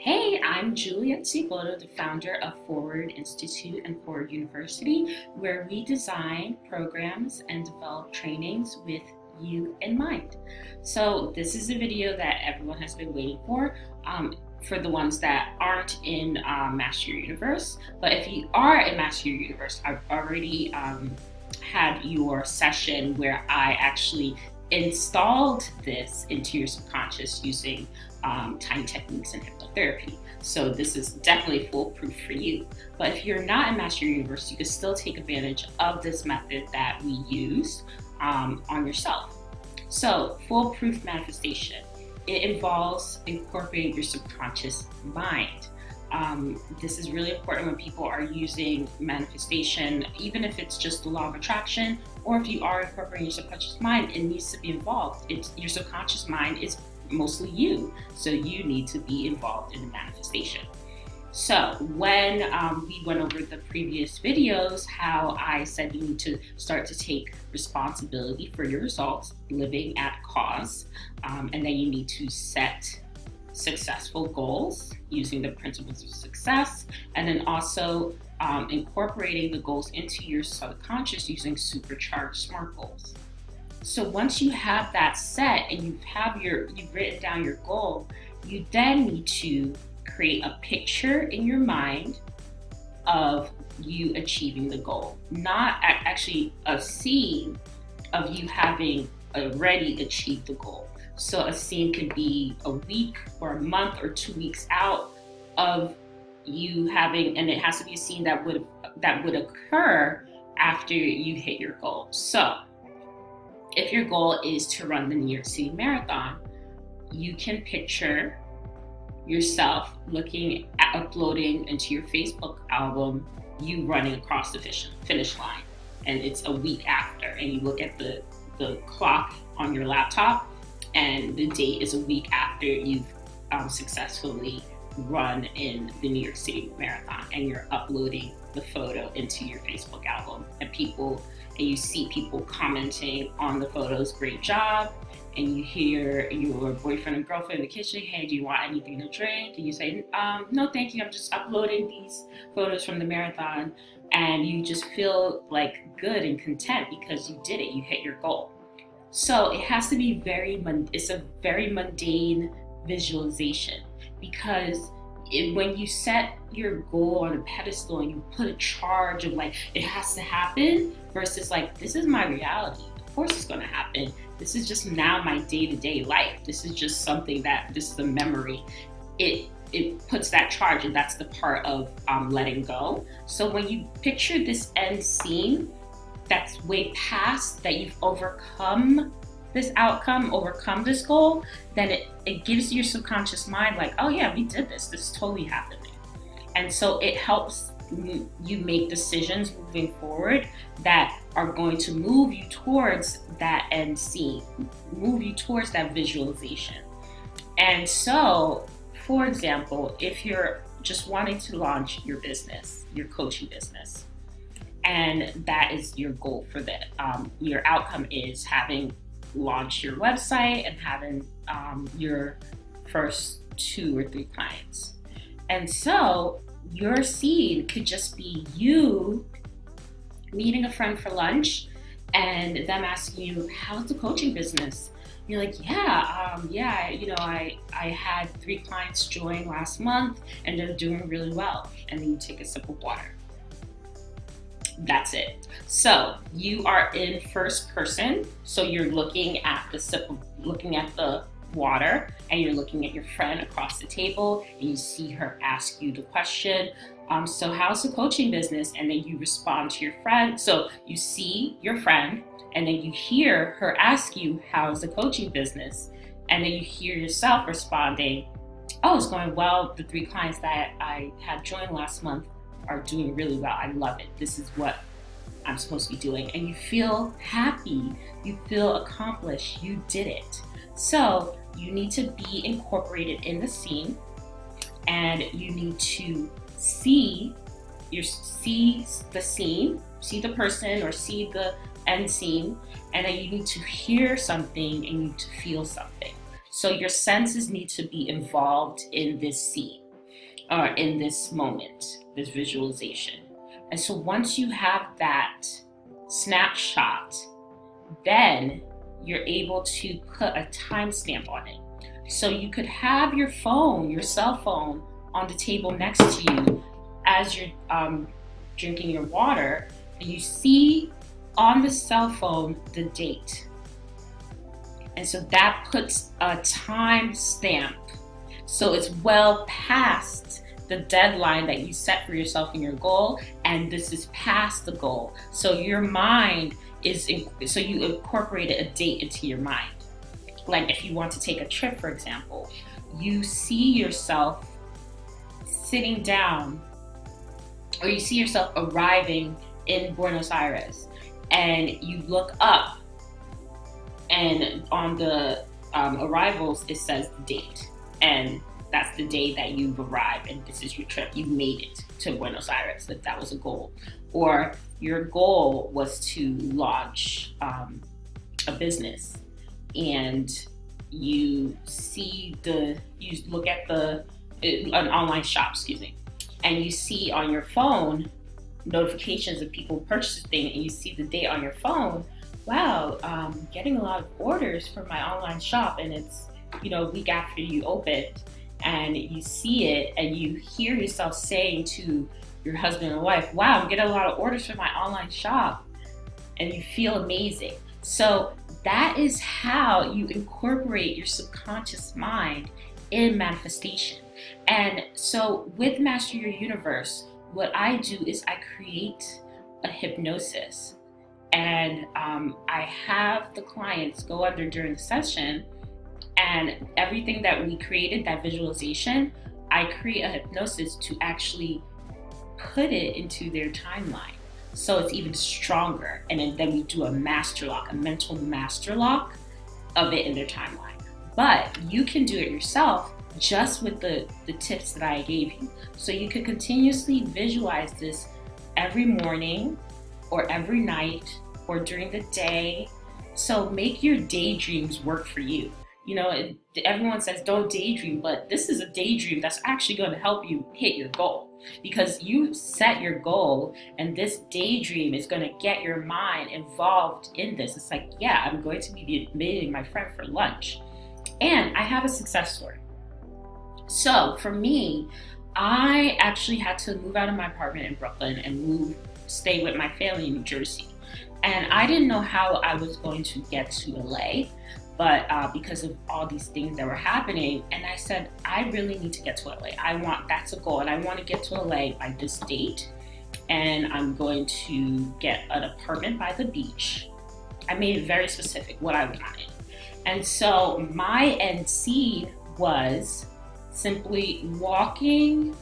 Hey, I'm Juliet Ciboto, the founder of Forward Institute and Forward University, where we design programs and develop trainings with you in mind. So this is a video that everyone has been waiting for the ones that aren't in Master Your Universe. But if you are in Master Your Universe, I've already had your session where I actually installed this into your subconscious using tiny techniques and hypnotherapy. So this is definitely foolproof for you. But if you're not in Master Your Universe, you can still take advantage of this method that we use on yourself. So foolproof manifestation, it involves incorporating your subconscious mind. This is really important when people are using manifestation, even if it's just the law of attraction, or if you are incorporating your subconscious mind, it needs to be involved. Your subconscious mind is mostly you, so you need to be involved in the manifestation. So when we went over the previous videos, how I said you need to start to take responsibility for your results, living at cause, and then you need to set successful goals using the principles of success, and then also incorporating the goals into your subconscious using supercharged SMART goals. So once you have that set and you've written down your goal, you then need to create a picture in your mind of you achieving the goal, not actually a scene of you having already achieved the goal. So a scene could be a week or a month or 2 weeks out of you having, and it has to be a scene that would occur after you hit your goal. So if your goal is to run the New York City Marathon, you can picture yourself looking at uploading into your Facebook album, you running across the finish line, and it's a week after, and you look at the clock on your laptop, and the date is a week after you've successfully run in the New York City Marathon, and you're uploading the photo into your Facebook album, and you see people commenting on the photos, great job, and you hear your boyfriend and girlfriend in the kitchen, hey, do you want anything to drink? And you say, no, thank you, I'm just uploading these photos from the marathon, and you just feel like good and content because you did it, you hit your goal. So it has to be it's a very mundane visualization, because when you set your goal on a pedestal and you put a charge of like, it has to happen, versus like, this is my reality. Of course it's gonna happen. This is just now my day-to-day life. This is just something this is a memory. It puts that charge, and that's the part of letting go. So when you picture this end scene, that's way past, that you've overcome this outcome, overcome this goal, then it gives your subconscious mind like, oh yeah, we did this is totally happening. And so it helps you make decisions moving forward that are going to move you towards that end scene, move you towards that visualization. And so, for example, if you're just wanting to launch your business, your coaching business, and that is your goal for that. Your outcome is having launched your website and having your first 2 or 3 clients. And so your scene could just be you meeting a friend for lunch and them asking you, how's the coaching business? You're like, I had 3 clients join last month and they're doing really well. And then you take a sip of water. That's it. So you are in first person. So you're looking at the water, and you're looking at your friend across the table, and you see her ask you the question, so how's the coaching business? And then you respond to your friend. So you see your friend, and then you hear her ask you, how's the coaching business? And then you hear yourself responding, oh, it's going well. The 3 clients that I had joined last month are doing really well. I love it. This is what I'm supposed to be doing. And you feel happy, you feel accomplished, you did it. So you need to be incorporated in the scene, and you need to see the scene, see the person, or see the end scene, and then you need to hear something and you need to feel something. So your senses need to be involved in this scene. are in this moment, this visualization. And so once you have that snapshot, then you're able to put a timestamp on it. So you could have your phone, your cell phone, on the table next to you as you're drinking your water, and you see on the cell phone the date. And so that puts a time stamp. So it's well past the deadline that you set for yourself in your goal, and this is past the goal. So your mind is, so you incorporated a date into your mind. Like if you want to take a trip, for example, you see yourself sitting down, or you see yourself arriving in Buenos Aires, and you look up, and on the arrivals it says the date, and that's the day that you've arrived, and this is your trip. You made it to Buenos Aires, if that was a goal. Or your goal was to launch a business, and you look at an online shop, and you see on your phone notifications of people purchasing things, and you see the date on your phone. Wow, getting a lot of orders for my online shop, and it's, a week after you opened, and you see it, and you hear yourself saying to your husband and wife, wow, I'm getting a lot of orders for my online shop, and you feel amazing. So that is how you incorporate your subconscious mind in manifestation. And so with Master Your Universe, what I do is I create a hypnosis, and I have the clients go under during the session, and everything that we created, that visualization, I create a hypnosis to actually put it into their timeline. So it's even stronger. And then we do a master lock, a mental master lock of it in their timeline. But you can do it yourself just with the tips that I gave you. So you could continuously visualize this every morning or every night or during the day. So make your daydreams work for you. Everyone says don't daydream, but this is a daydream that's actually going to help you hit your goal, because you set your goal, and this daydream is going to get your mind involved in this. It's like, yeah, I'm going to be meeting my friend for lunch. And I have a success story. So for me, I actually had to move out of my apartment in Brooklyn and stay with my family in New Jersey. And I didn't know how I was going to get to LA, but because of all these things that were happening, and I said, I really need to get to LA. That's a goal, and I want to get to LA by this date, and I'm going to get an apartment by the beach. I made it very specific what I wanted. And so my end scene was simply walking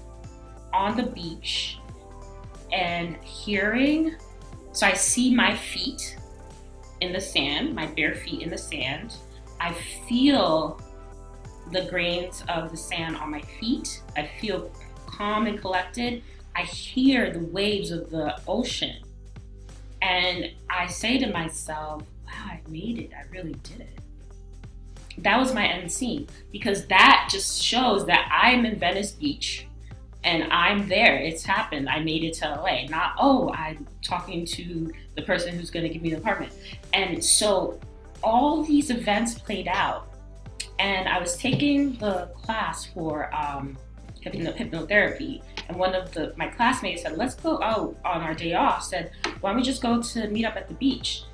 on the beach and hearing, so I see my feet in the sand, my bare feet in the sand. I feel the grains of the sand on my feet. I feel calm and collected. I hear the waves of the ocean. And I say to myself, wow, I made it. I really did it. That was my end scene, because that just shows that I'm in Venice Beach and I'm there. It's happened. I made it to LA. Not, oh, I'm talking to the person who's going to give me the apartment. And so all these events played out. And I was taking the class for hypnotherapy. And one of my classmates said, let's go out on our day off. Said, why don't we just go to meet up at the beach?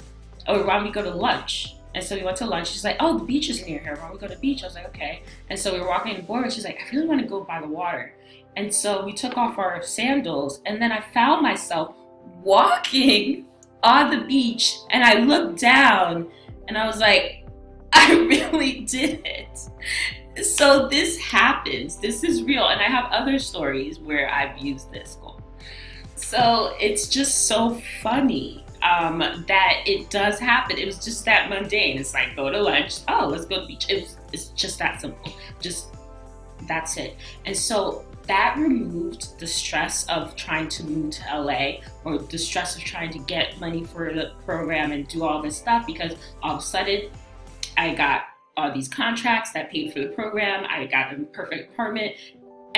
Or why don't we go to lunch? And so we went to lunch. She's like, oh, the beach is near here. Why don't we go to the beach? I was like, okay. And so we were walking the board, and she's like, I really want to go by the water. And so we took off our sandals, and then I found myself walking on the beach, and I looked down, and I was like, I really did it. So this happens. This is real. And I have other stories where I've used this goal. So it's just so funny that it does happen. It was just that mundane. It's like, go to lunch. Oh, let's go to the beach. It's just that simple. That's it. And so that removed the stress of trying to move to LA, or the stress of trying to get money for the program and do all this stuff, because all of a sudden I got all these contracts that paid for the program. I got a perfect apartment.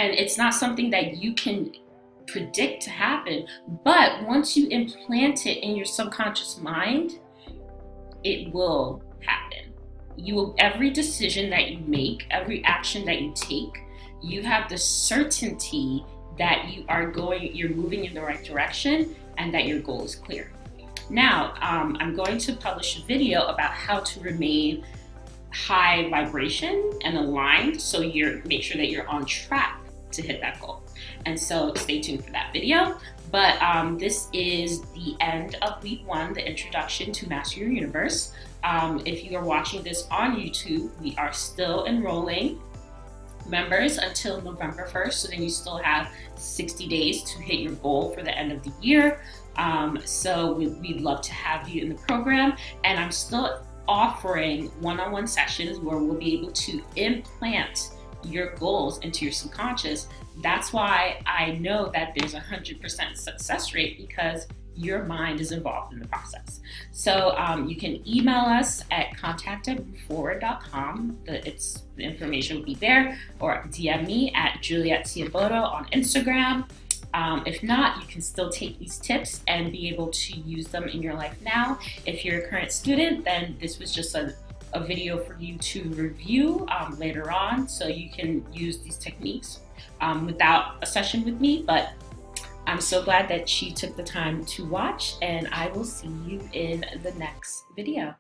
And it's not something that you can predict to happen, but once you implant it in your subconscious mind, it will happen. Every decision that you make, every action that you take, you have the certainty that you're moving in the right direction and that your goal is clear. Now, I'm going to publish a video about how to remain high vibration and aligned, so make sure that you're on track to hit that goal. And so stay tuned for that video. But this is the end of week 1, the introduction to Master Your Universe. If you are watching this on YouTube, we are still enrolling members until November 1st. So then you still have 60 days to hit your goal for the end of the year. So we'd love to have you in the program. And I'm still offering one-on-one sessions where we'll be able to implant your goals into your subconscious. That's why I know that there's 100% success rate, because your mind is involved in the process. So you can email us at contact@moveforward.com. The information will be there, or DM me at Juliet Ciaboto on Instagram. If not, you can still take these tips and be able to use them in your life now. If you're a current student, then this was just a video for you to review later on, so you can use these techniques without a session with me. But I'm so glad that she took the time to watch, and I will see you in the next video.